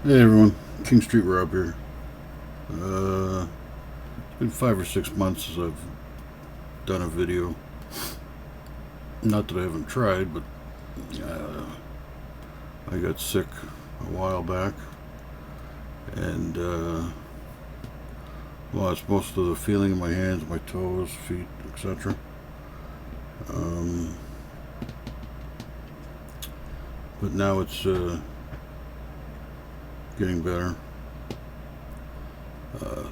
Hey everyone, King Street Rob here. It's been 5 or 6 months since I've done a video. Not that I haven't tried, but uh, I got sick a while back and lost most of the feeling in my hands, my toes, feet, etc. Um, but now it's getting better.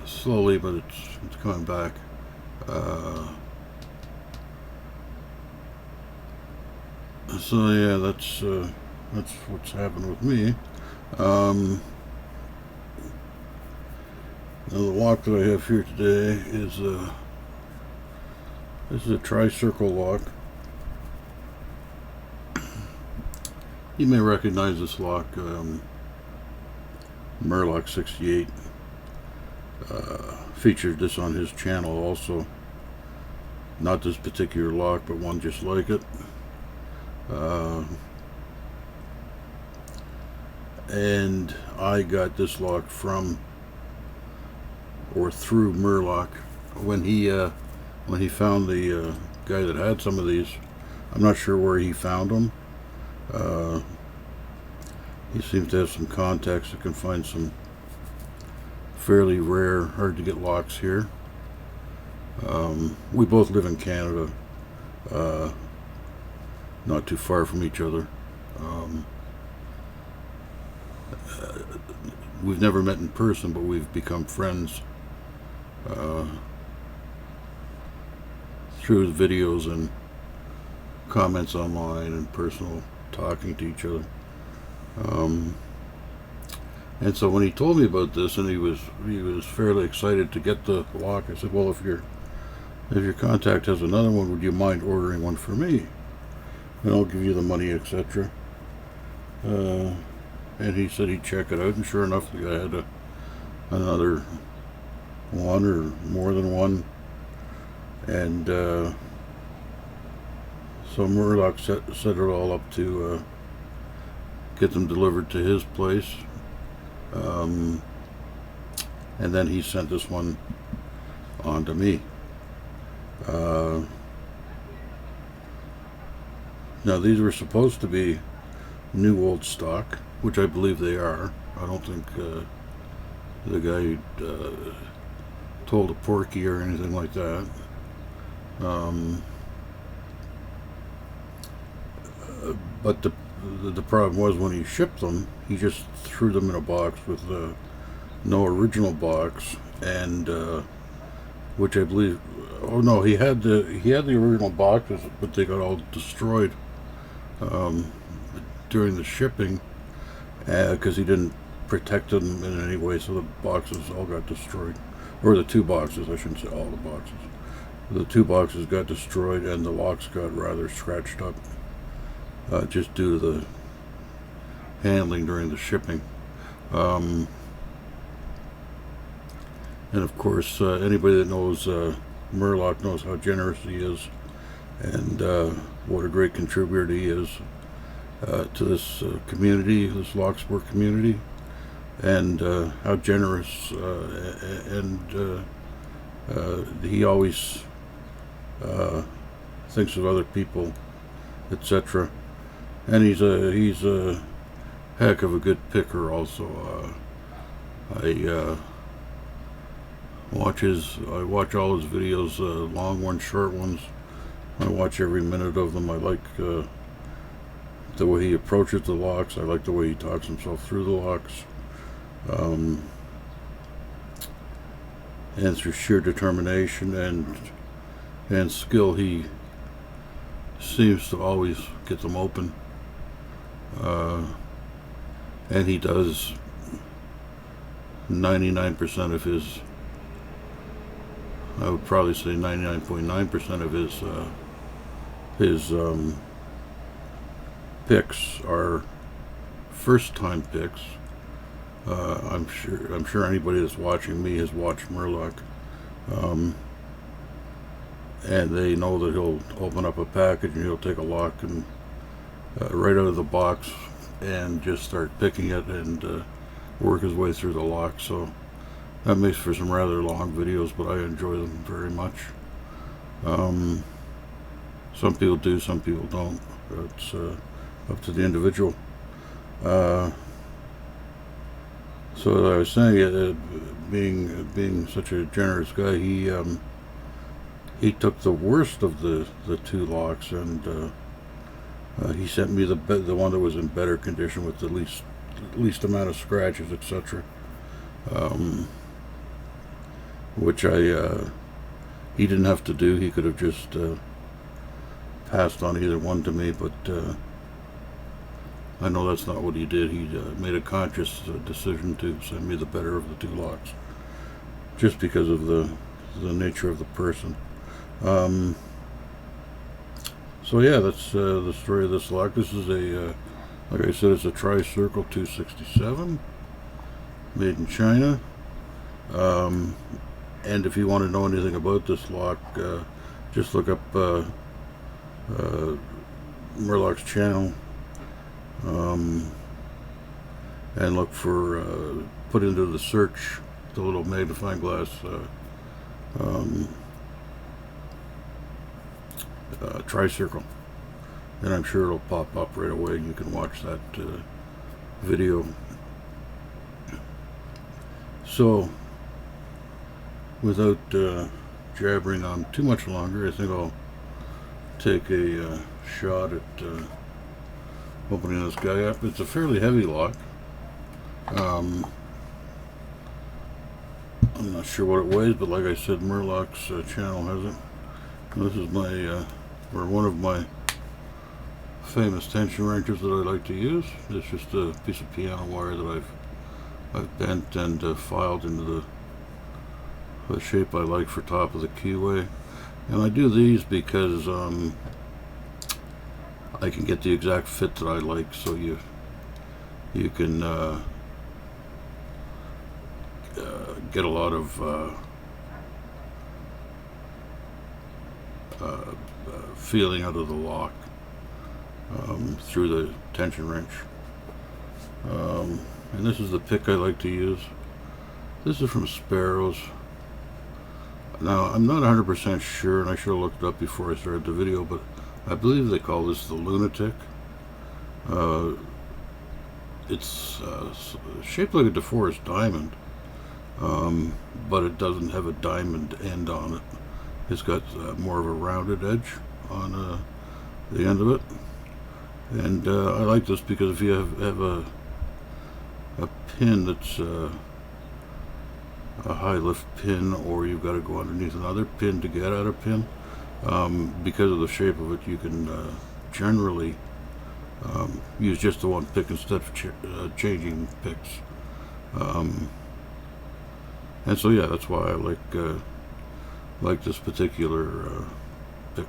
Slowly, but it's coming back. Uh, so yeah, that's what's happened with me. Um, Now the lock that I have here today is this is a tri-circle lock. You may recognize this lock, Mur-Lock68 featured this on his channel also. Not this particular lock, but one just like it. And I got this lock from or through Mur-Lock when he found the guy that had some of these. I'm not sure where he found them. He seems to have some contacts that can find some fairly rare, hard to get locks here. We both live in Canada, not too far from each other. We've never met in person, but we've become friends through videos and comments online and personal talking to each other. And so when he told me about this, and he was fairly excited to get the lock, I said, "Well, if your contact has another one, would you mind ordering one for me? And I'll give you the money, etc." And he said he'd check it out, and sure enough, the guy had another one or more than one. And so Mur-Lock set it all up to get them delivered to his place. And then he sent this one on to me. Now these were supposed to be new old stock, which I believe they are. I don't think the guy told a porky or anything like that. But the problem was when he shipped them, he just threw them in a box with no original box, and which I believe, oh no, he had the original boxes, but they got all destroyed during the shipping because he didn't protect them in any way, so the boxes all got destroyed, or the two boxes, I shouldn't say all the boxes. The two boxes got destroyed, and the locks got rather scratched up, just due to the handling during the shipping. And of course, anybody that knows Mur-Lock knows how generous he is, and what a great contributor he is to this community, this Locksport community, and how generous and he always thinks of other people, etc. And he's a heck of a good picker also. I watch all his videos, long ones, short ones. I watch every minute of them. I like the way he approaches the locks. I like the way he talks himself through the locks. And through sheer determination and skill, he seems to always get them open. And he does 99% of his, I would probably say 99.9% of his picks are first-time picks. I'm sure anybody that's watching me has watched Mur-Lock, and they know that he'll open up a package and he'll take a lock and, right out of the box, and just start picking it, and work his way through the lock. So that makes for some rather long videos, but I enjoy them very much. Some people do, some people don't. It's up to the individual. So as I was saying, being such a generous guy, he took the worst of the two locks, and he sent me the one that was in better condition with the least amount of scratches, etc. Which he didn't have to do. He could have just passed on either one to me, but I know that's not what he did. He made a conscious decision to send me the better of the two locks, just because of the nature of the person. So yeah, that's the story of this lock. This is a, like I said, it's a Tri-Circle 267, made in China. And if you want to know anything about this lock, just look up Mur-Lock's channel, and look for, put into the search the little magnifying glass Tri-Circle, and I'm sure it'll pop up right away and you can watch that video. So without jabbering on too much longer, I think I'll take a shot at opening this guy up. It's a fairly heavy lock. I'm not sure what it weighs, but like I said, Mur-Lock's channel has it. This is my or one of my famous tension wrenches that I like to use. It's just a piece of piano wire that I've bent and filed into the shape I like for top of the keyway. And I do these because I can get the exact fit that I like, so you can get a lot of feeling out of the lock through the tension wrench. And this is the pick I like to use. This is from Sparrows. Now, I'm not 100% sure, and I should have looked it up before I started the video, but I believe they call this the Lunatic. It's shaped like a DeForest diamond, but it doesn't have a diamond end on it. It's got more of a rounded edge on the end of it. And I like this because if you have a pin that's a high lift pin, or you've got to go underneath another pin to get at a pin, because of the shape of it, you can generally use just the one pick instead of changing picks. And so yeah, that's why I like this particular pick.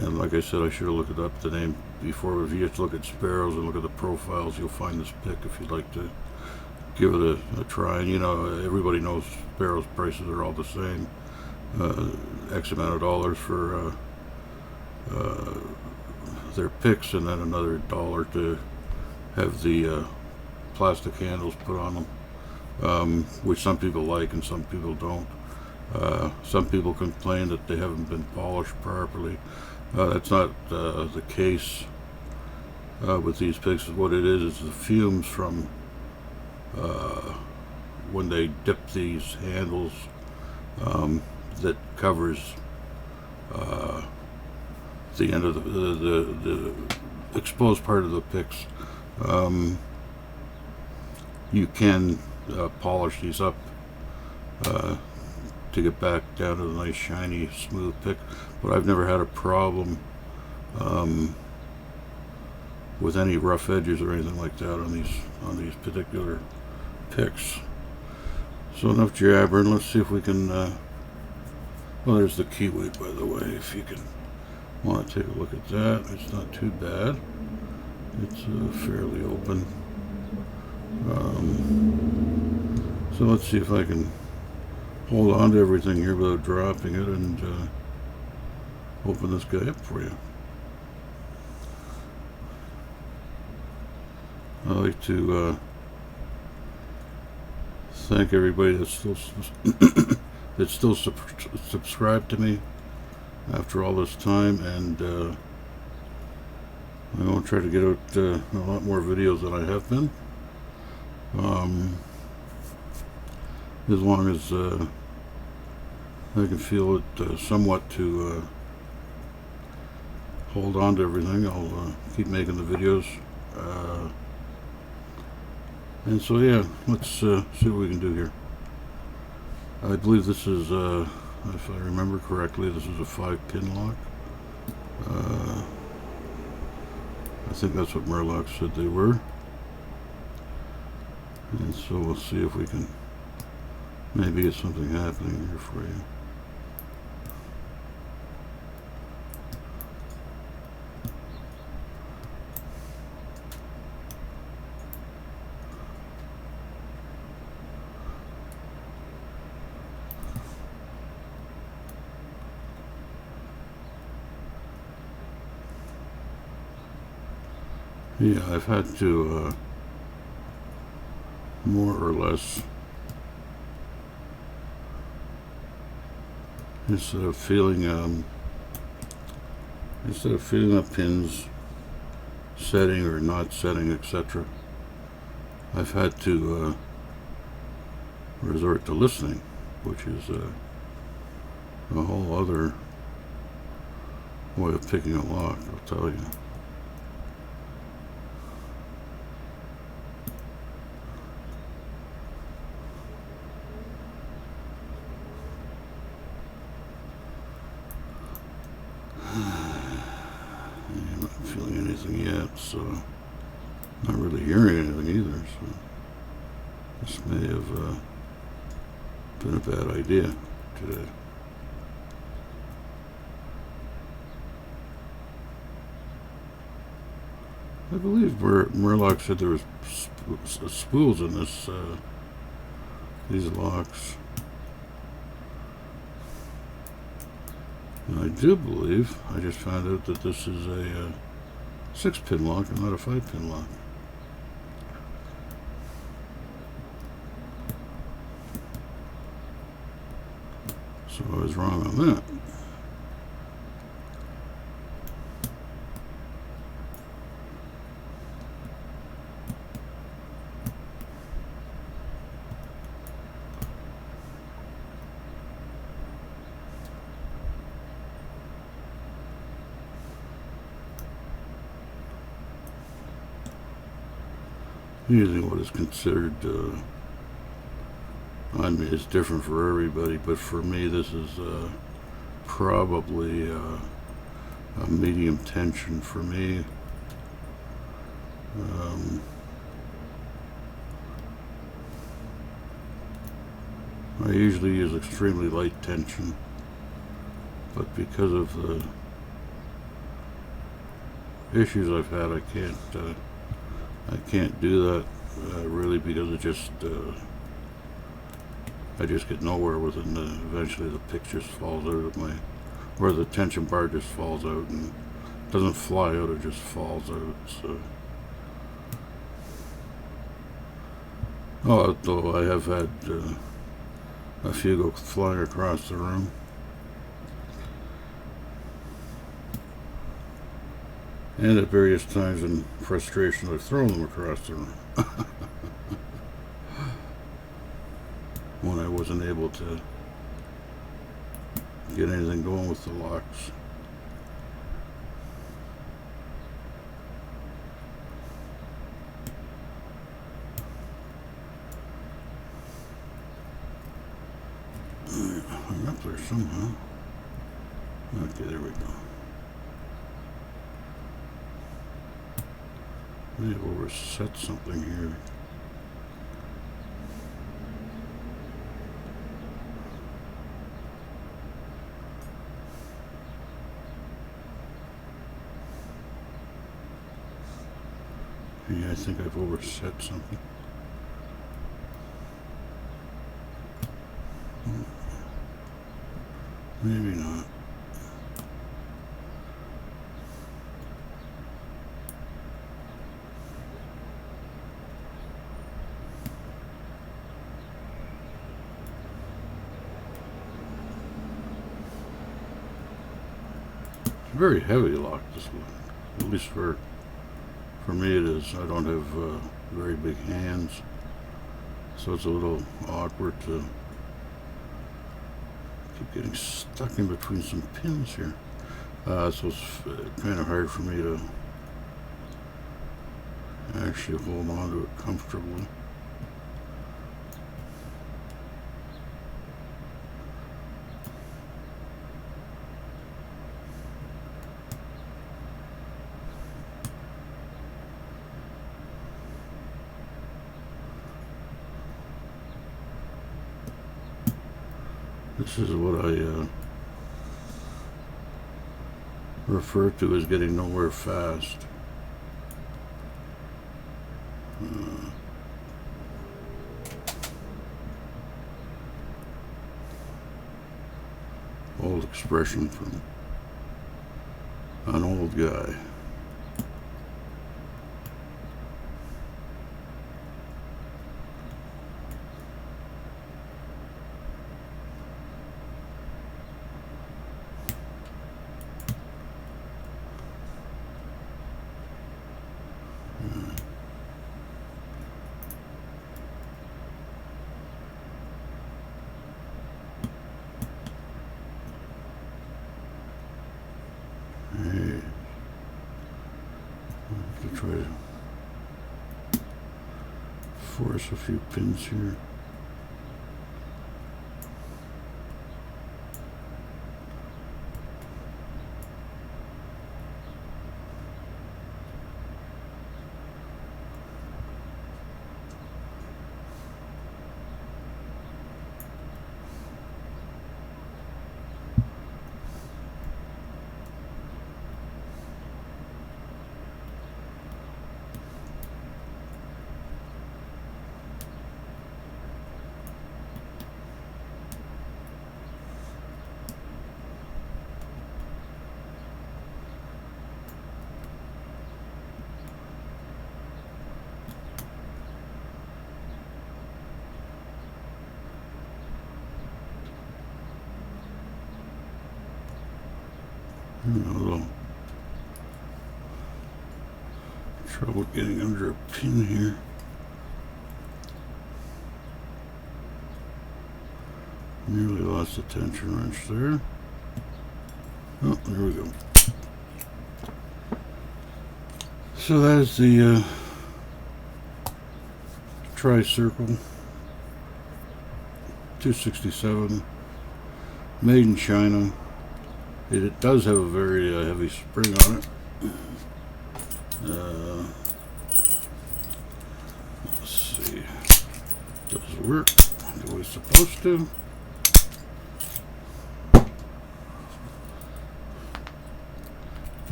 And like I said, I should have looked it up, the name before, but if you just look at Sparrows and look at the profiles, you'll find this pick if you'd like to give it a try. And you know, everybody knows Sparrows prices are all the same. X amount of dollars for their picks, and then another $1 to have the plastic handles put on them, which some people like and some people don't. Some people complain that they haven't been polished properly. That's not the case with these picks. What it is the fumes from when they dip these handles that covers the end of the exposed part of the picks. You can polish these up to get back down to the nice shiny smooth pick, but I've never had a problem with any rough edges or anything like that on these particular picks. So enough jabbering. Let's see if we can well, there's the keyway, by the way, if you can want to take a look at that. It's not too bad. It's fairly open. So let's see if I can hold on to everything here without dropping it, and open this guy up for you. I like to thank everybody that's still that's still subscribed to me after all this time, and I'm going to try to get out a lot more videos than I have been. As long as I can feel it somewhat to hold on to everything, I'll keep making the videos. And so yeah, let's see what we can do here. I believe this is, if I remember correctly, this is a 5-pin lock. I think that's what Mur-Lock said they were. And so we'll see if we can maybe get something happening here for you. Yeah, I've had to more or less, instead of feeling the pins setting or not setting, etc., I've had to resort to listening, which is a whole other way of picking a lock, I'll tell you. I'm not feeling anything yet, so not really hearing anything either, so this may have been a bad idea today. I believe Mur-Lock said there was spools in this these locks. And I do believe I just found out that this is a 6-pin lock and not a 5-pin lock. So I was wrong on that. Using what is considered, I mean, it's different for everybody, but for me this is probably a medium tension for me. I usually use extremely light tension, but because of the issues I've had, I can't do that really, because it just I just get nowhere with it, and eventually the pick just falls out of my, or the tension bar just falls out, and it doesn't fly out, it just falls out. So, although I have had a few go flying across the room. And at various times in frustration, I've thrown them across the room when I wasn't able to get anything going with the locks. I'm up there somehow. Okay, there we go. May have overset something here. Yeah, I think I've overset something. Maybe not. very heavy lock, this one. At least for me it is. I don't have very big hands, so it's a little awkward to keep getting stuck in between some pins here. So it's kind of hard for me to actually hold on to it comfortably. This is what I refer to as getting nowhere fast. Old expression from an old guy. Hey, I have to try to force a few pins here. A little trouble getting under a pin here. Nearly lost the tension wrench there. Oh, there we go. So that is the Tri-Circle 267, made in China. It does have a very heavy spring on it. Let's see. Does it work the way it's supposed to?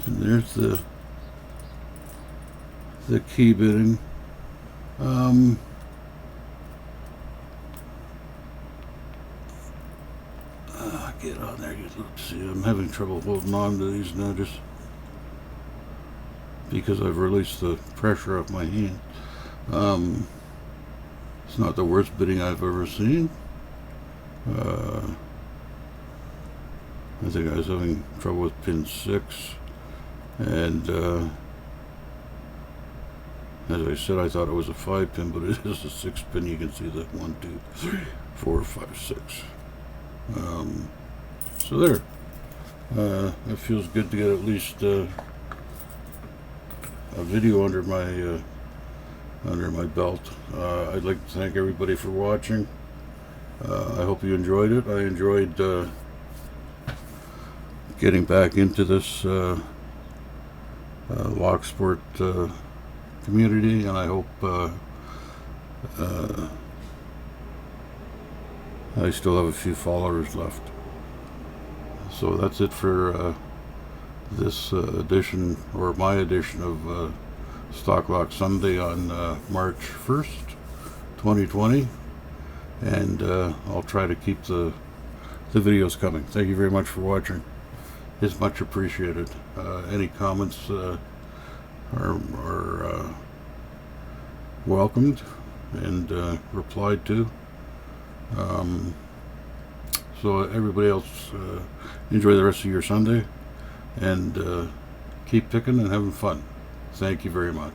And there's the key bitting. Get on there. Let's see. I'm having trouble holding on to these now, just because I've released the pressure off my hand. It's not the worst bitting I've ever seen. I think I was having trouble with pin 6, and as I said, I thought it was a 5-pin, but it is a 6-pin. You can see that 1, 2, 3, 4, 5, 6. So there. It feels good to get at least a video under my belt. I'd like to thank everybody for watching. I hope you enjoyed it. I enjoyed getting back into this Locksport community, and I hope I still have a few followers left. So that's it for this edition, or my edition of Stock Lock Sunday on March 1st, 2020. And I'll try to keep the videos coming. Thank you very much for watching. It's much appreciated. Any comments are welcomed and replied to. So everybody else, enjoy the rest of your Sunday, and keep picking and having fun. Thank you very much.